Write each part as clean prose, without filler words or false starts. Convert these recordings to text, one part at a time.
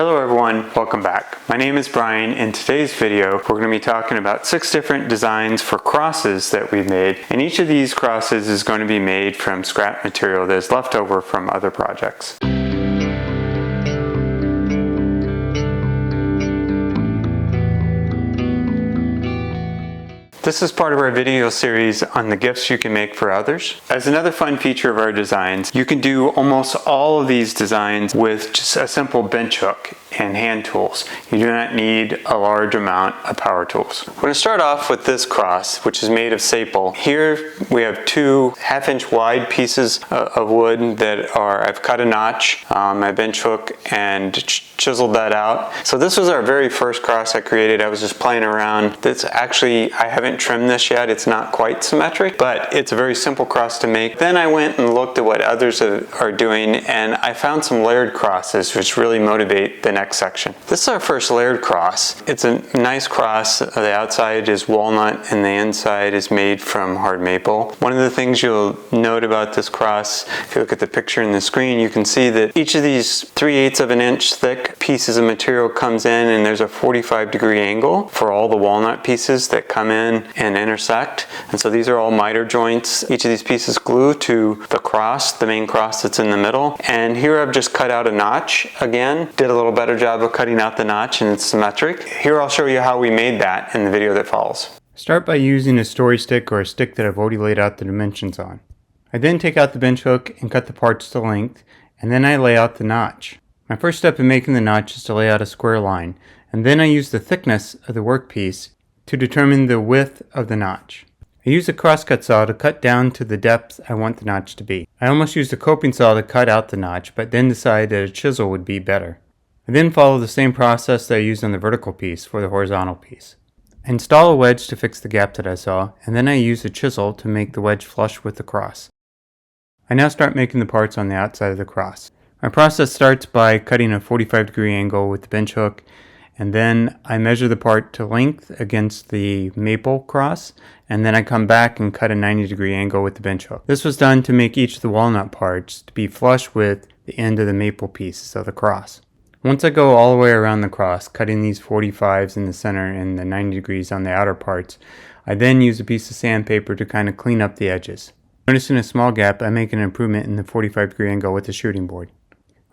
Hello everyone, welcome back. My name is Brian. In today's video, we're going to be talking about 6 different designs for crosses that we've made. And each of these crosses is going to be made from scrap material that is left over from other projects. This is part of our video series on the gifts you can make for others. As another fun feature of our designs, you can do almost all of these designs with just a simple bench hook and hand tools. You do not need a large amount of power tools. We're going to start off with this cross, which is made of sapele. Here we have 2 1/2-inch wide pieces of wood that I've cut a notch, my bench hook, and chiseled that out. So this was our very first cross I created. I was just playing around. This actually, I haven't trimmed this yet. It's not quite symmetric, but it's a very simple cross to make. Then I went and looked at what others are doing, and I found some layered crosses which really motivate the next section. This is our first layered cross. It's a nice cross. The outside is walnut and the inside is made from hard maple. One of the things you'll note about this cross, if you look at the picture in the screen, you can see that each of these 3/8 of an inch thick pieces of material comes in, and there's a 45-degree angle for all the walnut pieces that come in and intersect. And so these are all miter joints. Each of these pieces glue to the cross, the main cross that's in the middle. And here I've just cut out a notch again. Did a little better job of cutting out the notch, and it's symmetric. Here I'll show you how we made that in the video that follows. Start by using a story stick or a stick that I've already laid out the dimensions on. I then take out the bench hook and cut the parts to length, and then I lay out the notch. My first step in making the notch is to lay out a square line, and then I use the thickness of the workpiece to determine the width of the notch. I use a crosscut saw to cut down to the depth I want the notch to be. I almost used a coping saw to cut out the notch, but then decided that a chisel would be better. I then follow the same process that I used on the vertical piece for the horizontal piece. I install a wedge to fix the gap that I saw, and then I use a chisel to make the wedge flush with the cross. I now start making the parts on the outside of the cross. My process starts by cutting a 45-degree angle with the bench hook, and then I measure the part to length against the maple cross, and then I come back and cut a 90-degree angle with the bench hook. This was done to make each of the walnut parts to be flush with the end of the maple pieces of the cross. Once I go all the way around the cross, cutting these 45s in the center and the 90 degrees on the outer parts, I then use a piece of sandpaper to kind of clean up the edges. Noticing a small gap, I make an improvement in the 45-degree angle with the shooting board.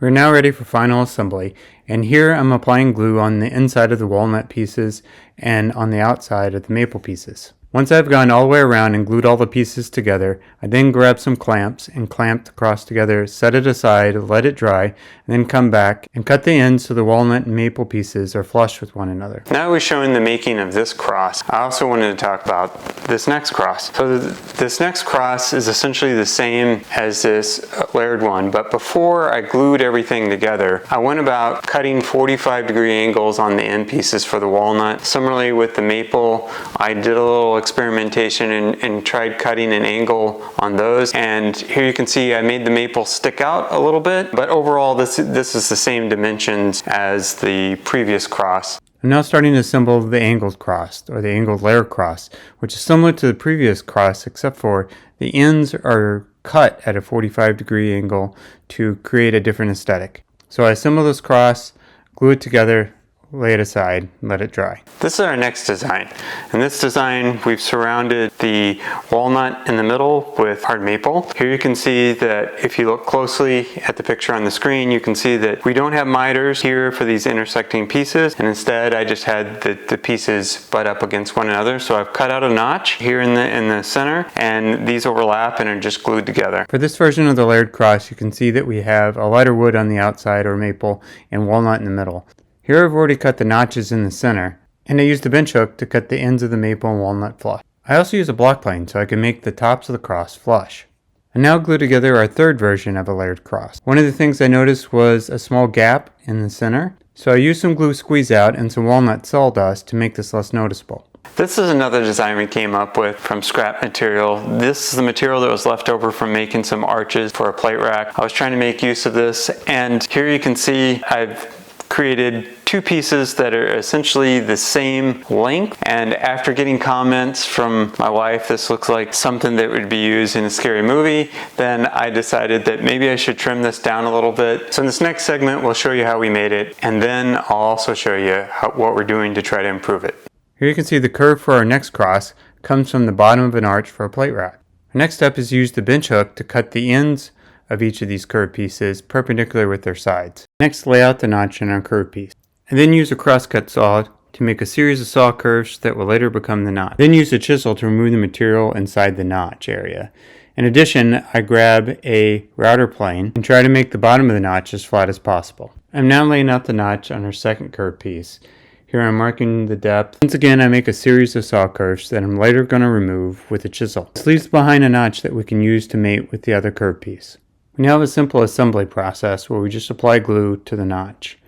We're now ready for final assembly, and here I'm applying glue on the inside of the walnut pieces and on the outside of the maple pieces. Once I've gone all the way around and glued all the pieces together, I then grab some clamps and clamp the cross together, set it aside, let it dry, and then come back and cut the ends so the walnut and maple pieces are flush with one another. Now we're showing the making of this cross. I also wanted to talk about this next cross. So this next cross is essentially the same as this layered one, but before I glued everything together, I went about cutting 45-degree angles on the end pieces for the walnut. Similarly with the maple, I did a little experimentation and tried cutting an angle on those, and here you can see I made the maple stick out a little bit, but overall this is the same dimensions as the previous cross. I'm now starting to assemble the angled cross, or the angled layer cross, which is similar to the previous cross except for the ends are cut at a 45-degree angle to create a different aesthetic. So I assemble this cross, glue it together, lay it aside, and let it dry. This is our next design. In this design, we've surrounded the walnut in the middle with hard maple. Here you can see that if you look closely at the picture on the screen, you can see that we don't have miters here for these intersecting pieces, and instead I just had the pieces butt up against one another. So I've cut out a notch here in the center, and these overlap and are just glued together. For this version of the layered cross, you can see that we have a lighter wood on the outside, or maple, and walnut in the middle. Here I've already cut the notches in the center, and I used a bench hook to cut the ends of the maple and walnut flush. I also use a block plane so I can make the tops of the cross flush. I now glue together our third version of a layered cross. One of the things I noticed was a small gap in the center, so I used some glue squeeze out and some walnut sawdust to make this less noticeable. This is another design we came up with from scrap material. This is the material that was left over from making some arches for a plate rack. I was trying to make use of this, and here you can see I've created two pieces that are essentially the same length, and after getting comments from my wife, this looks like something that would be used in a scary movie, then I decided that maybe I should trim this down a little bit. So in this next segment, we'll show you how we made it, and then I'll also show you what we're doing to try to improve it. Here you can see the curve for our next cross comes from the bottom of an arch for a plate rack. Our next step is to use the bench hook to cut the ends of each of these curved pieces perpendicular with their sides. Next, lay out the notch in our curved piece. And then use a crosscut saw to make a series of saw curves that will later become the notch. Then use a chisel to remove the material inside the notch area. In addition, I grab a router plane and try to make the bottom of the notch as flat as possible. I'm now laying out the notch on our second curved piece. Here I'm marking the depth. Once again, I make a series of saw curves that I'm later going to remove with a chisel. This leaves behind a notch that we can use to mate with the other curved piece. We now have a simple assembly process where we just apply glue to the notch.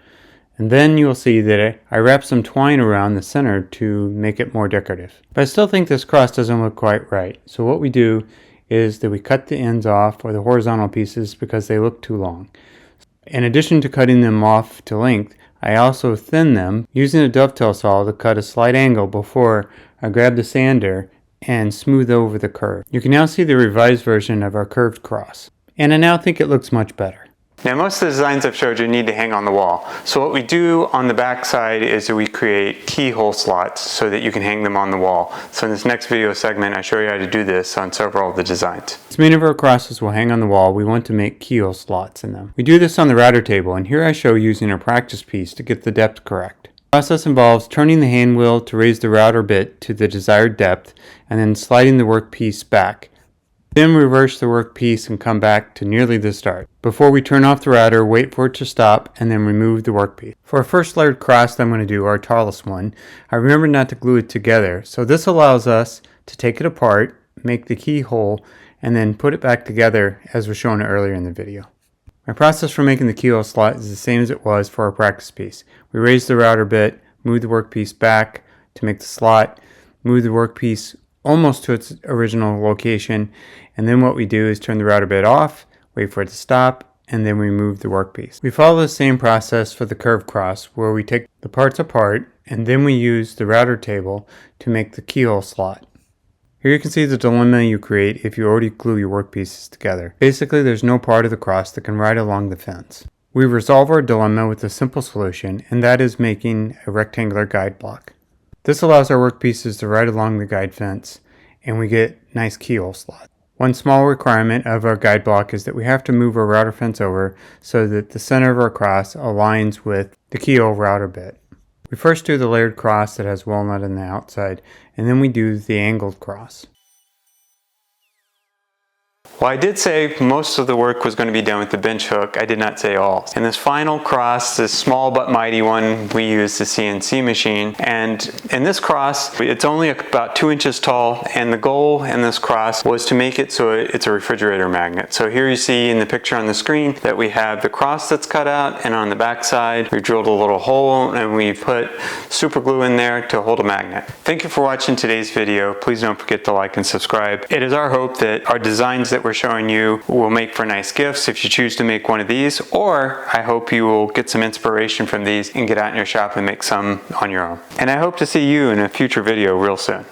And then you'll see that I wrap some twine around the center to make it more decorative. But I still think this cross doesn't look quite right. So what we do is that we cut the ends off, or the horizontal pieces, because they look too long. In addition to cutting them off to length, I also thin them using a dovetail saw to cut a slight angle before I grab the sander and smooth over the curve. You can now see the revised version of our curved cross. And I now think it looks much better. Now most of the designs I've showed you need to hang on the wall. So what we do on the back side is that we create keyhole slots so that you can hang them on the wall. So in this next video segment, I show you how to do this on several of the designs. As many of our crosses will hang on the wall, we want to make keyhole slots in them. We do this on the router table, and here I show using a practice piece to get the depth correct. The process involves turning the hand wheel to raise the router bit to the desired depth, and then sliding the workpiece back. Then reverse the workpiece and come back to nearly the start. Before we turn off the router, wait for it to stop and then remove the workpiece. For our first layered cross that I'm going to do, our tallest one, I remember not to glue it together. So this allows us to take it apart, make the keyhole, and then put it back together as was shown earlier in the video. My process for making the keyhole slot is the same as it was for our practice piece. We raise the router bit, move the workpiece back to make the slot, move the workpiece almost to its original location, and then what we do is turn the router bit off, wait for it to stop, and then remove the workpiece. We follow the same process for the curved cross, where we take the parts apart and then we use the router table to make the keyhole slot. Here you can see the dilemma you create if you already glue your workpieces together. Basically, there's no part of the cross that can ride along the fence. We resolve our dilemma with a simple solution, and that is making a rectangular guide block. This allows our workpieces to ride along the guide fence, and we get nice keyhole slots. One small requirement of our guide block is that we have to move our router fence over so that the center of our cross aligns with the keyhole router bit. We first do the layered cross that has walnut on the outside, and then we do the angled cross. While I did say most of the work was going to be done with the bench hook, I did not say all. In this final cross, this small but mighty one, we use the CNC machine. And in this cross, it's only about 2 inches tall, and the goal in this cross was to make it so it's a refrigerator magnet. So here you see in the picture on the screen that we have the cross that's cut out, and on the back side, we drilled a little hole and we put super glue in there to hold a magnet. Thank you for watching today's video. Please don't forget to like and subscribe. It is our hope that our designs that we're showing you will make for nice gifts if you choose to make one of these, or I hope you will get some inspiration from these and get out in your shop and make some on your own. And I hope to see you in a future video real soon.